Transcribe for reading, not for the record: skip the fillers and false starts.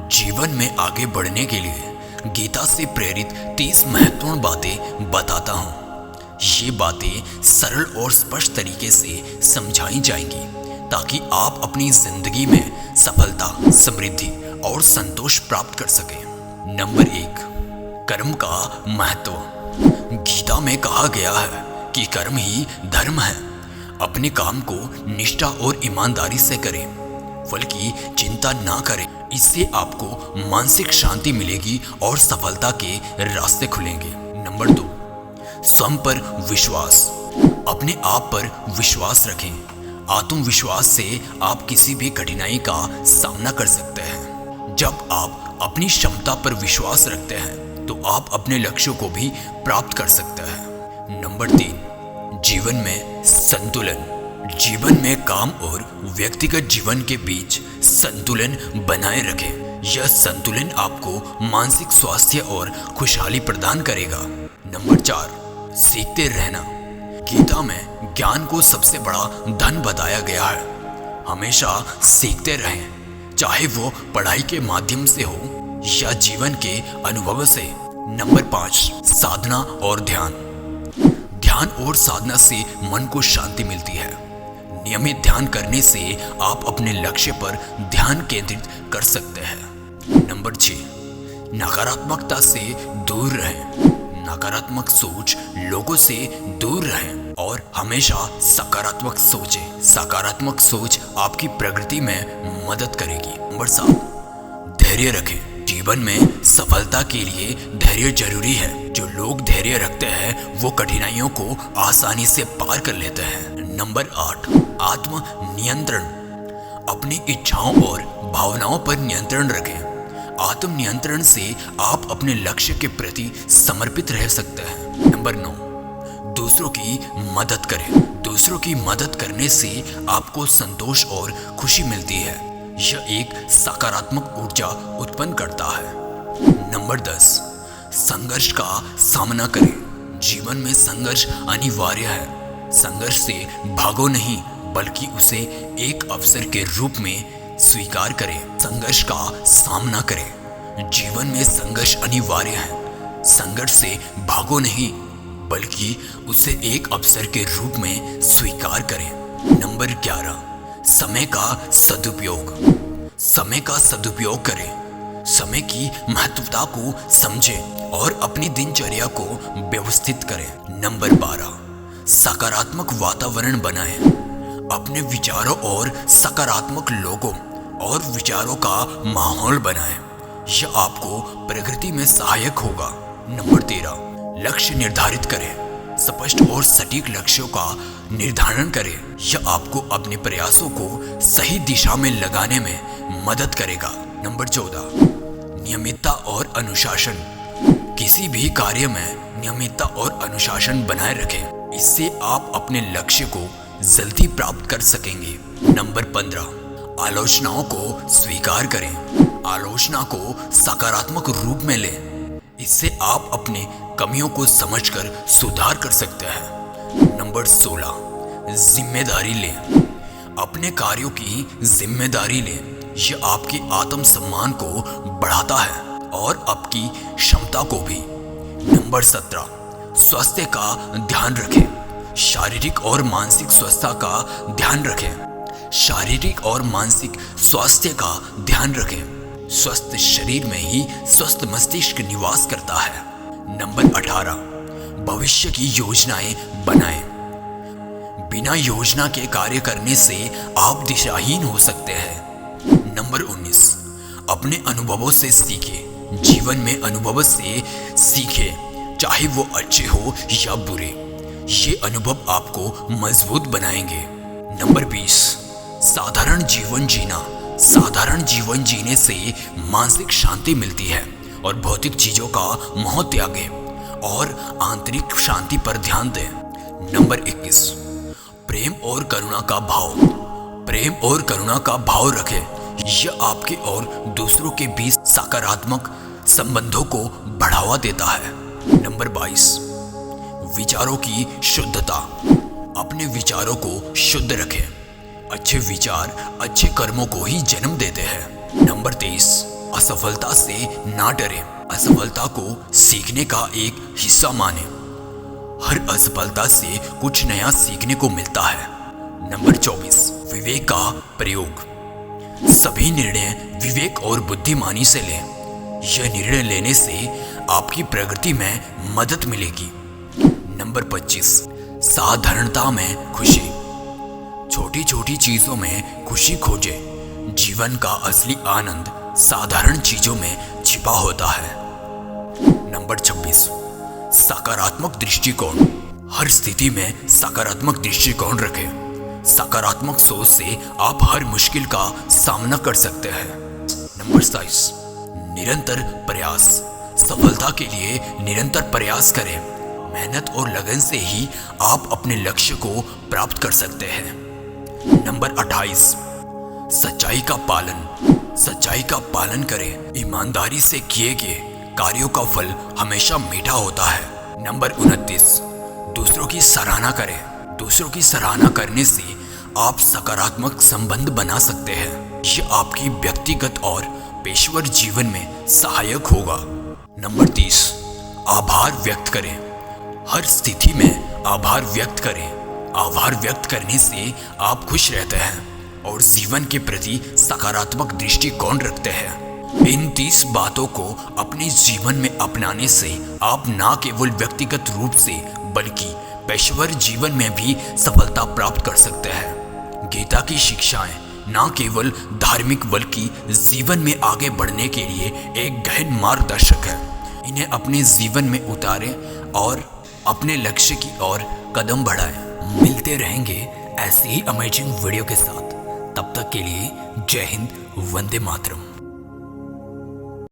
जीवन में आगे बढ़ने के लिए गीता से प्रेरित 30 महत्वपूर्ण बातें बताता हूँ। ये बातें सरल और स्पष्ट तरीके से समझाई जाएंगी ताकि आप अपनी जिंदगी में सफलता, समृद्धि और संतोष प्राप्त कर सकें। नंबर 1, कर्म का महत्व। गीता में कहा गया है कि कर्म ही धर्म है। अपने काम को निष्ठा और ईमानदारी से करें, फल की चिंता ना करें। इससे आपको मानसिक शांति मिलेगी और सफलता के रास्ते खुलेंगे। नंबर 2, स्वयं पर विश्वास। अपने आप पर विश्वास रखें। आत्मविश्वास से आप किसी भी कठिनाई का सामना कर सकते हैं। जब आप अपनी क्षमता पर विश्वास रखते हैं तो आप अपने लक्ष्यों को भी प्राप्त कर सकते हैं। नंबर 3, जीवन में संतुलन। जीवन में काम और व्यक्तिगत जीवन के बीच संतुलन बनाए रखें। यह संतुलन आपको मानसिक स्वास्थ्य और खुशहाली प्रदान करेगा। नंबर 4, सीखते रहना। गीता में ज्ञान को सबसे बड़ा धन बताया गया है। हमेशा सीखते रहें, चाहे वो पढ़ाई के माध्यम से हो या जीवन के अनुभव से। नंबर 5, साधना और ध्यान। ध्यान और साधना से मन को शांति मिलती है। नियमित ध्यान करने से आप अपने लक्ष्य पर ध्यान केंद्रित कर सकते हैं। नंबर 6, नकारात्मकता से दूर रहें। नकारात्मक सोच लोगों से दूर रहें और हमेशा सकारात्मक सोचें। सकारात्मक सोच आपकी प्रगति में मदद करेगी। नंबर 7, धैर्य रखें। जीवन में सफलता के लिए धैर्य जरूरी है। जो लोग धैर्य रखते हैं वो कठिनाइयों को आसानी से पार कर लेते हैं। नंबर 8, आत्म नियंत्रण। अपनी इच्छाओं और भावनाओं पर नियंत्रण रखें। आत्म नियंत्रण से आप अपने लक्ष्य के प्रति समर्पित रह सकते हैं। नंबर 9, दूसरों की मदद करें। दूसरों की मदद करने से आपको संतोष और खुशी मिलती है। यह एक सकारात्मक ऊर्जा उत्पन्न करता है। नंबर 10, संघर्ष का सामना करें। जीवन में संघर्ष अनिवार्य है। संघर्ष से भागो नहीं, बल्कि उसे एक अवसर के रूप में स्वीकार करें। संघर्ष का सामना करें। जीवन में संघर्ष अनिवार्य है। संघर्ष से भागो नहीं, बल्कि उसे एक अवसर के रूप में स्वीकार करें। नंबर 11, समय का सदुपयोग। समय का सदुपयोग करें। समय की महत्वता को समझें और अपनी दिनचर्या को व्यवस्थित करें। नंबर 12, सकारात्मक वातावरण बनाएं। अपने विचारों और सकारात्मक लोगों और विचारों का माहौल बनाएं। यह आपको प्रगति में सहायक होगा। नंबर 13, लक्ष्य निर्धारित करें। स्पष्ट और सटीक लक्ष्यों का निर्धारण करें। यह आपको अपने प्रयासों को सही दिशा में लगाने में मदद करेगा। नंबर 14, नियमितता और अनुशासन। किसी भी कार्य में नियमितता और अनुशासन बनाए रखें। इससे आप अपने लक्ष्य को जल्दी प्राप्त कर सकेंगे। नंबर 15, आलोचनाओं को स्वीकार करें। आलोचना को सकारात्मक रूप में लें। इससे आप अपने कमियों को समझकर सुधार कर सकते हैं। नंबर 16, जिम्मेदारी लें। अपने कार्यों की जिम्मेदारी लें। यह आपके आत्मसम्मान को बढ़ाता है और आपकी क्षमता को भी। नंबर 17, स्वास्थ्य का ध्यान रखें। शारीरिक और मानसिक स्वास्थ्य का ध्यान रखें। शारीरिक और मानसिक स्वास्थ्य का ध्यान रखें। स्वस्थ शरीर में ही स्वस्थ मस्तिष्क निवास करता है। नंबर 18, भविष्य की योजनाएं बनाएं। बिना योजना के कार्य करने से आप दिशाहीन हो सकते हैं। नंबर 19, अपने अनुभवों से सीखें। जीवन में अनुभव से सीखें, चाहे वो अच्छे हो या बुरे। ये अनुभव आपको मजबूत बनाएंगे। नंबर 20, साधारण जीवन जीना। साधारण जीवन जीने से मानसिक शांति मिलती है और भौतिक चीजों का मोह त्यागें और आंतरिक शांति पर ध्यान दें। नंबर 21, प्रेम और करुणा का भाव। प्रेम और करुणा का भाव रखें। यह आपके और दूसरों के बीच सकारात्मक संबंधों को बढ़ावा देता है। नंबर 22, विचारों की शुद्धता। अपने विचारों को शुद्ध रखें। अच्छे विचार अच्छे कर्मों को ही जन्म देते हैं। नंबर 23, असफलता से ना डरें, असफलता को सीखने का एक हिस्सा माने। हर असफलता से कुछ नया सीखने को मिलता है। नंबर 24, विवेक का प्रयोग। सभी निर्णय विवेक और बुद्धिमानी से लें। यह निर्णय लेने से आपकी प्रगति में मदद मिलेगी। नंबर 25, साधारणता में खुशी। छोटी छोटी चीजों में खुशी खोजें। जीवन का असली आनंद साधारण चीजों में छिपा होता है। नंबर 26, सकारात्मक दृष्टिकोण। हर स्थिति में सकारात्मक दृष्टिकोण रखें। सकारात्मक सोच से आप हर मुश्किल का सामना कर सकते हैं। नंबर 27, निरंतर प्रयास। सफलता के लिए निरंतर प्रयास करें। मेहनत और लगन से ही आप अपने लक्ष्य को प्राप्त कर सकते हैं। नंबर 28, सच्चाई का पालन। सच्चाई का पालन करें। ईमानदारी से किए गए कार्यों का फल हमेशा मीठा होता है। नंबर 29, दूसरों की सराहना करें। दूसरों की सराहना करने से आप सकारात्मक संबंध बना सकते हैं। यह आपकी व्यक्तिगत और पेशेवर जीवन में सहायक होगा। नंबर 30, आभार व्यक्त करें। हर स्थिति में आभार व्यक्त करें। आभार व्यक्त करने से आप खुश रहते हैं और जीवन के प्रति सकारात्मक दृष्टिकोण रखते हैं। इन 30 बातों को अपने जीवन में अपनाने से आप न केवल व्यक्तिगत रूप से बल्कि पेशेवर जीवन में भी सफलता प्राप्त कर सकते हैं। गीता की शिक्षाएं न केवल धार्मिक बल्कि जीवन में आगे बढ़ने के लिए एक गहन मार्गदर्शक है। इन्हें अपने जीवन में उतारें और अपने लक्ष्य की ओर कदम बढ़ाएं। मिलते रहेंगे ऐसी ही अमेजिंग वीडियो के साथ। तब तक के लिए जय हिंद, वंदे मातरम।